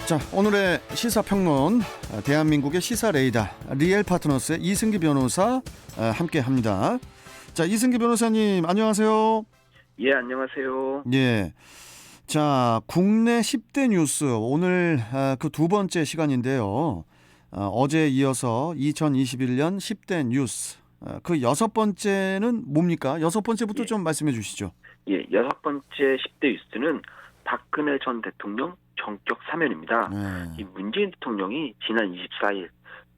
자, 오늘의 시사평론, 대한민국의 시사 레이더 리엘 파트너스의 이승기 변호사 함께합니다. 자, 이승기 변호사님 안녕하세요. 예, 안녕하세요. 예. 자, 국내 10대 뉴스 오늘 그 두 번째 시간인데요. 어제에 이어서 2021년 10대 뉴스 그 여섯 번째는 뭡니까? 여섯 번째부터 좀 말씀해 주시죠. 예, 여섯 번째 10대 뉴스는 박근혜 전 대통령 전격 사면입니다. 네. 이 문재인 대통령이 지난 24일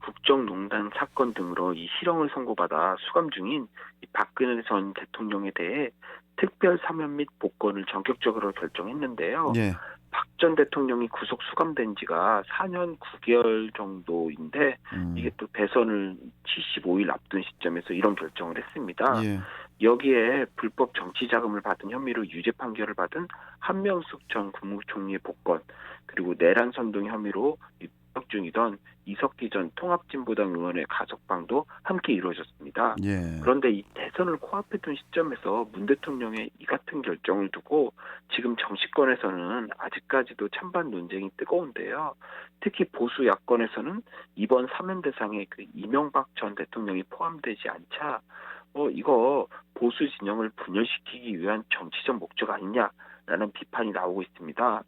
국정농단 사건 등으로 이 실형을 선고받아 수감 중인 이 박근혜 전 대통령에 대해 특별 사면 및 복권을 전격적으로 결정했는데요. 예. 박 전 대통령이 구속 수감된 지가 4년 9개월 정도인데 이게 또 대선을 75일 앞둔 시점에서 이런 결정을 했습니다. 예. 여기에 불법 정치 자금을 받은 혐의로 유죄 판결을 받은 한명숙 전 국무총리의 복권, 그리고 내란 선동 혐의로 입법 중이던 이석기 전 통합진보당 의원의 가석방도 함께 이루어졌습니다. 예. 그런데 이 대선을 코앞에 둔 시점에서 문 대통령의 이 같은 결정을 두고 지금 정치권에서는 아직까지도 찬반 논쟁이 뜨거운데요. 특히 보수 야권에서는 이번 사면 대상에 그 이명박 전 대통령이 포함되지 않자 이거 보수 진영을 분열시키기 위한 정치적 목적 아니냐라는 비판이 나오고 있습니다.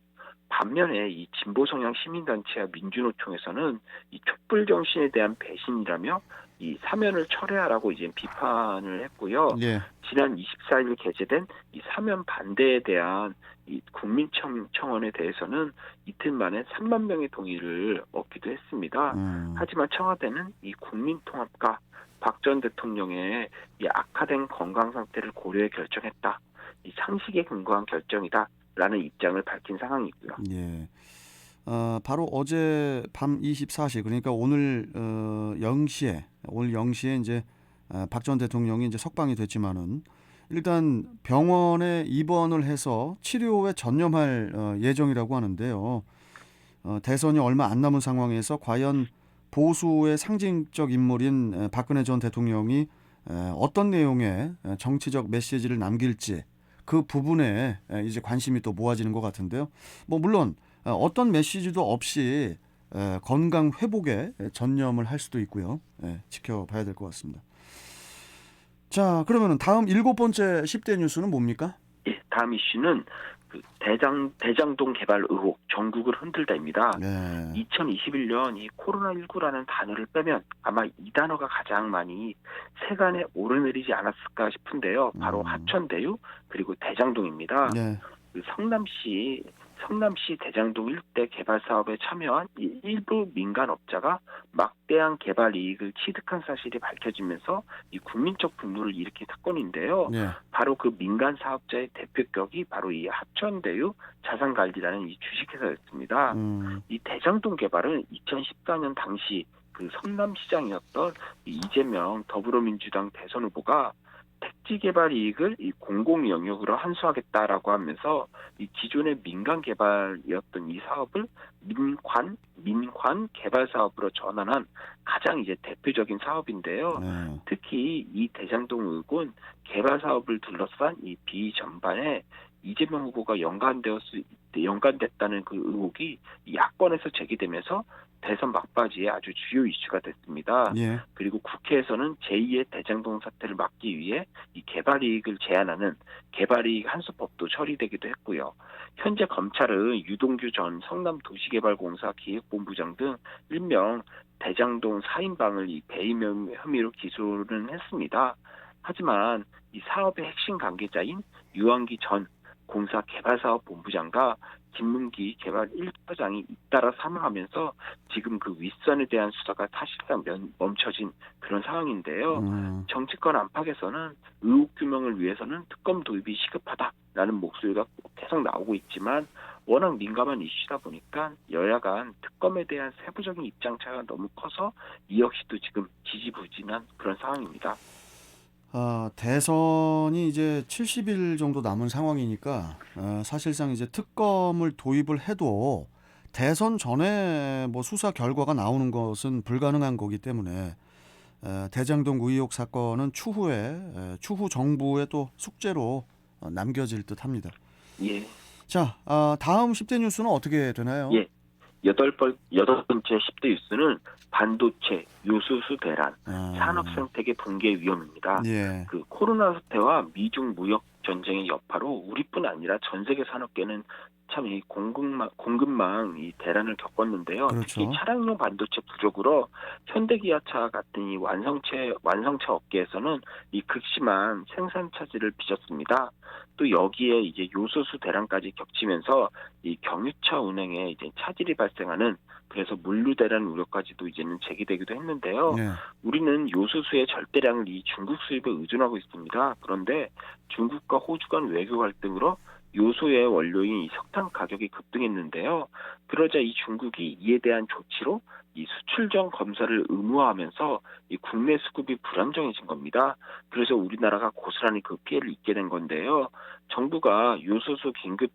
반면에 이 진보 성향 시민단체와 민주노총에서는 이 촛불 정신에 대한 배신이라며 이 사면을 철회하라고 이제 비판을 했고요. 예. 지난 24일 개최된 이 사면 반대에 대한 이 국민청원에 대해서는 이틀 만에 3만 명의 동의를 얻기도 했습니다. 하지만 청와대는 이 국민통합과 박 전 대통령의 이 악화된 건강 상태를 고려해 결정했다. 이 상식에 근거한 결정이다라는 입장을 밝힌 상황이고요. 예. 바로 어제 밤 24시 그러니까 오늘 0시에 이제 박 전 대통령이 이제 석방이 됐지만은 일단 병원에 입원을 해서 치료에 전념할 예정이라고 하는데요. 대선이 얼마 안 남은 상황에서 과연 보수의 상징적 인물인 박근혜 전 대통령이 어떤 내용의 정치적 메시지를 남길지 그 부분에 이제 관심이 또 모아지는 것 같은데요. 뭐 물론 어떤 메시지도 없이 건강 회복에 전념을 할 수도 있고요. 지켜봐야 될 것 같습니다. 자, 그러면 다음 7번째 10대 뉴스는 뭡니까? 예, 다음 이슈는 그 대장동 개발 의혹 전국을 흔들다입니다. 네. 2021년 이 코로나19라는 단어를 빼면 아마 이 단어가 가장 많이 세간에 오르내리지 않았을까 싶은데요. 바로 하천대유 그리고 대장동입니다. 네. 그 성남시 대장동 일대 개발 사업에 참여한 일부 민간업자가 막대한 개발 이익을 취득한 사실이 밝혀지면서 이 국민적 분노를 일으킨 사건인데요. 네. 바로 그 민간 사업자의 대표격이 바로 이 하천대유 자산관리라는 이 주식회사였습니다. 이 대장동 개발은 2014년 당시 그 성남시장이었던 이재명 더불어민주당 대선 후보가 택지 개발 이익을 이 공공 영역으로 환수하겠다라고 하면서 이 기존의 민간 개발이었던 이 사업을 민관 개발 사업으로 전환한 가장 이제 대표적인 사업인데요. 네. 특히 이 대장동 의혹은 개발 사업을 둘러싼 이 비위 전반에 이재명 후보가 연관됐다는 그 의혹이 이 야권에서 제기되면서 대선 막바지에 아주 주요 이슈가 됐습니다. 예. 그리고 국회에서는 제2의 대장동 사태를 막기 위해 이 개발 이익을 제한하는 개발이익 한수법도 처리되기도 했고요. 현재 검찰은 유동규 전 성남도시개발공사 기획본부장 등 일명 대장동 4인방을 이 배임 혐의로 기소는 했습니다. 하지만 이 사업의 핵심 관계자인 유한기 전 공사 개발사업본부장과 김문기 개발 1차장이 잇따라 사망하면서 지금 그 윗선에 대한 수사가 사실상 멈춰진 그런 상황인데요. 정치권 안팎에서는 의혹 규명을 위해서는 특검 도입이 시급하다라는 목소리가 계속 나오고 있지만 워낙 민감한 이슈다 보니까 여야 간 특검에 대한 세부적인 입장 차이가 너무 커서 이 역시도 지금 지지부진한 그런 상황입니다. 대선이 이제 70일 정도 남은 상황이니까 사실상 이제 특검을 도입을 해도 대선 전에 뭐 수사 결과가 나오는 것은 불가능한 거기 때문에 대장동 의혹 사건은 추후 정부의 또 숙제로 남겨질 듯합니다. 예. 자, 다음 10대 뉴스는 어떻게 되나요? 예. 여덟 번째 10대 뉴스는 반도체, 요소수 대란, 산업 아, 생태계 붕괴 위험입니다. 예, 그 코로나 사태와 미중 무역 전쟁의 여파로 우리뿐 아니라 전 세계 산업계는 참 이 공급망 이 대란을 겪었는데요. 특히 그렇죠. 차량용 반도체 부족으로 현대기아차 같은 이 완성차 업계에서는 이 극심한 생산 차질을 빚었습니다. 또 여기에 이제 요소수 대란까지 겹치면서 이 경유차 운행에 이제 차질이 발생하는, 그래서 물류 대란 우려까지도 이제는 제기되기도 했는데요. 예, 우리는 요소수의 절대량을 이 중국 수입에 의존하고 있습니다. 그런데 중국과 호주 간 외교 갈등으로 요소의 원료인 이 석탄 가격이 급등했는데요. 그러자 이 중국이 이에 대한 조치로 이 수출전 검사를 의무화하면서 이 국내 수급이 불안정해진 겁니다. 그래서 우리나라가 고스란히 그 피해를 입게 된 건데요. 정부가 요소수 긴급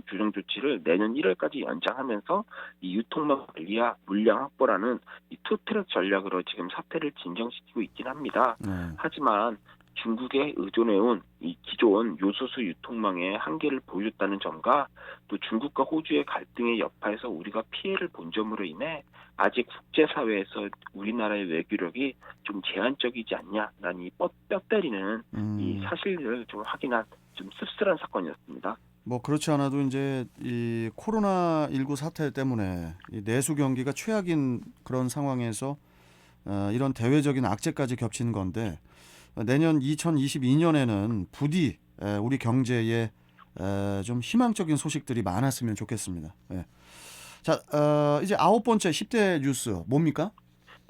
조정 조치를 내년 1월까지 연장하면서 이 유통망 관리와 물량 확보라는 이 투트랙 전략으로 지금 사태를 진정시키고 있긴 합니다. 네. 하지만 중국에 의존해온 이 기존 요소수 유통망의 한계를 보여줬다는 점과 또 중국과 호주의 갈등의 여파에서 우리가 피해를 본 점으로 인해 아직 국제사회에서 우리나라의 외교력이 좀 제한적이지 않냐라는 이 뼈 때리는 이 음, 사실을 좀 확인한 좀 씁쓸한 사건이었습니다. 뭐 그렇지 않아도 이제 이 코로나19 사태 때문에 이 내수 경기가 최악인 그런 상황에서 이런 대외적인 악재까지 겹치는 건데 내년 2022년에는 부디 우리 경제에 좀 희망적인 소식들이 많았으면 좋겠습니다. 예. 자, 이제 아홉 번째 10대 뉴스 뭡니까?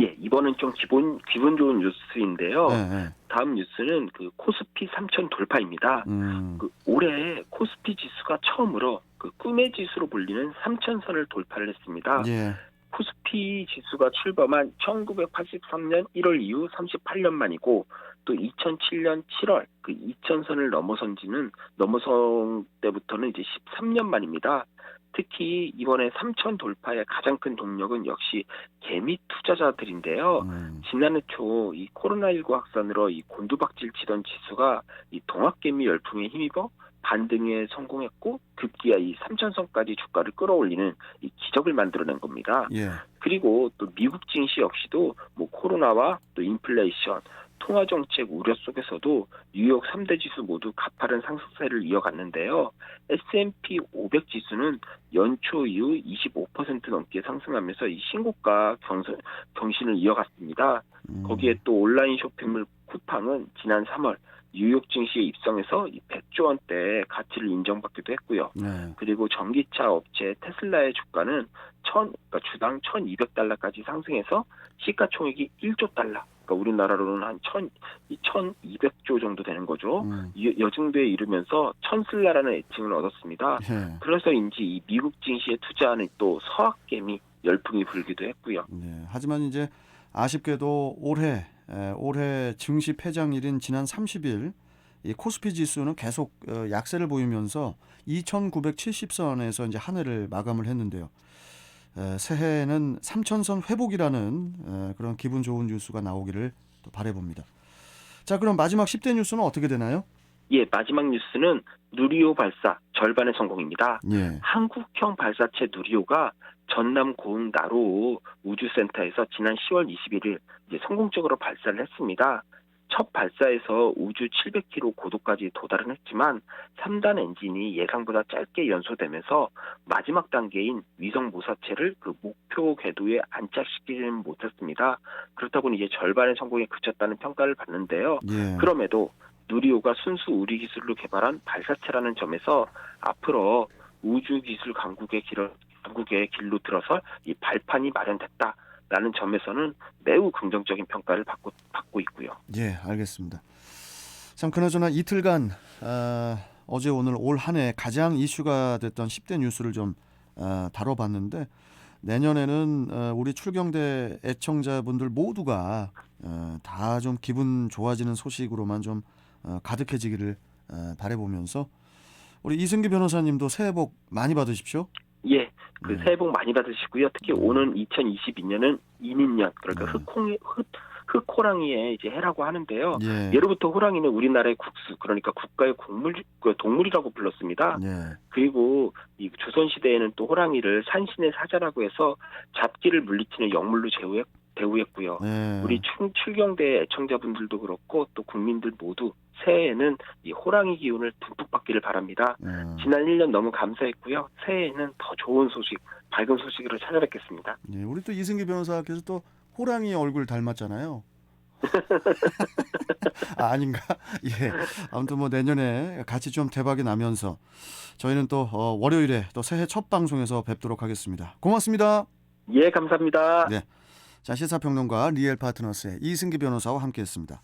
예, 이번은 좀 기분 좋은 예, 뉴스인데요. 예. 다음 뉴스는 그 코스피 3천 돌파입니다. 음, 그 올해 코스피 지수가 처음으로 그 꿈의 지수로 불리는 3천선을 돌파를 했습니다. 예, 코스피 지수가 출범한 1983년 1월 이후 38년 만이고, 또 2007년 7월 그 2천선을 넘어선 때부터는 이제 13년 만입니다. 특히 이번에 3천 돌파의 가장 큰 동력은 역시 개미 투자자들인데요. 지난해 초 이 코로나19 확산으로 이 곤두박질 치던 지수가 이 동학개미 열풍에 힘입어 반등에 성공했고, 급기야 이 3천선까지 주가를 끌어올리는 이 기적을 만들어낸 겁니다. 예, 그리고 또 미국 증시 역시도 뭐 코로나와 또 인플레이션, 통화 정책 우려 속에서도 뉴욕 3대 지수 모두 가파른 상승세를 이어갔는데요. S&P 500 지수는 연초 이후 25% 넘게 상승하면서 이 신고가 경신을 이어갔습니다. 거기에 또 온라인 쇼핑몰 쿠팡은 지난 3월 뉴욕 증시에 입성해서 100조 원대 가치를 인정받기도 했고요. 네, 그리고 전기차 업체 테슬라의 주가는 그러니까 주당 1,200달러까지 상승해서 시가총액이 1조 달러. 그러니까 우리나라로는 한 1,200조 정도 되는 거죠. 여중도에 이르면서 천슬라라는 애칭을 얻었습니다. 예. 그래서인지 이 미국 증시에 투자하는 또 서학개미 열풍이 불기도 했고요. 네. 하지만 이제 아쉽게도 올해 증시 폐장일인 지난 30일 이 코스피 지수는 계속 약세를 보이면서 2,970선에서 이제 한 해를 마감을 했는데요. 새해에는 3천선 회복이라는 그런 기분 좋은 뉴스가 나오기를 또 바라봅니다. 자, 그럼 마지막 10대 뉴스는 어떻게 되나요? 예, 마지막 뉴스는 누리호 발사 절반의 성공입니다. 예. 한국형 발사체 누리호가 전남 고흥 나로호 우주센터에서 지난 10월 21일 이제 성공적으로 발사를 했습니다. 첫 발사에서 우주 700km 고도까지 도달은 했지만 3단 엔진이 예상보다 짧게 연소되면서 마지막 단계인 위성 모사체를 그 목표 궤도에 안착시키지는 못했습니다. 그렇다 보니 이제 절반의 성공에 그쳤다는 평가를 받는데요. 예. 그럼에도 누리호가 순수 우리 기술로 개발한 발사체라는 점에서 앞으로 우주 기술 강국의 길로 들어설 이 발판이 마련됐다라는 점에서는 매우 긍정적인 평가를 받고 있고요. 예, 알겠습니다. 참 그나저나 이틀간 어제 오늘 올 한 해 가장 이슈가 됐던 10대 뉴스를 좀 다뤄봤는데 내년에는 우리 출경대 애청자분들 모두가 다 좀 기분 좋아지는 소식으로만 좀 가득해지기를 바라보면서 우리 이승기 변호사님도 새해 복 많이 받으십시오. 예, 네. 새해 복 많이 받으시고요. 특히 오는 2022년은 이민년, 그러니까 흑호랑이의 이제 해라고 하는데요. 예. 예로부터 호랑이는 우리나라의 국수, 그러니까 국가의 동물이라고 불렀습니다. 예. 그리고 이 조선 시대에는 또 호랑이를 산신의 사자라고 해서 잡기를 물리치는 역물로 대우했고요. 예. 우리 출경대 애청자분들도 그렇고 또 국민들 모두 새해에는 이 호랑이 기운을 듬뿍 받기를 바랍니다. 지난 1년 너무 감사했고요. 새해에는 더 좋은 소식, 밝은 소식으로 찾아뵙겠습니다. 예. 우리 또 이승기 변호사께서 또 호랑이 얼굴 닮았잖아요. 아닌가? 예. 아무튼 뭐 내년에 같이 좀 대박이 나면서 저희는 또 월요일에 또 새해 첫 방송에서 뵙도록 하겠습니다. 고맙습니다. 예, 감사합니다. 네. 자, 시사평론가 리엘 파트너스의 이승기 변호사와 함께했습니다.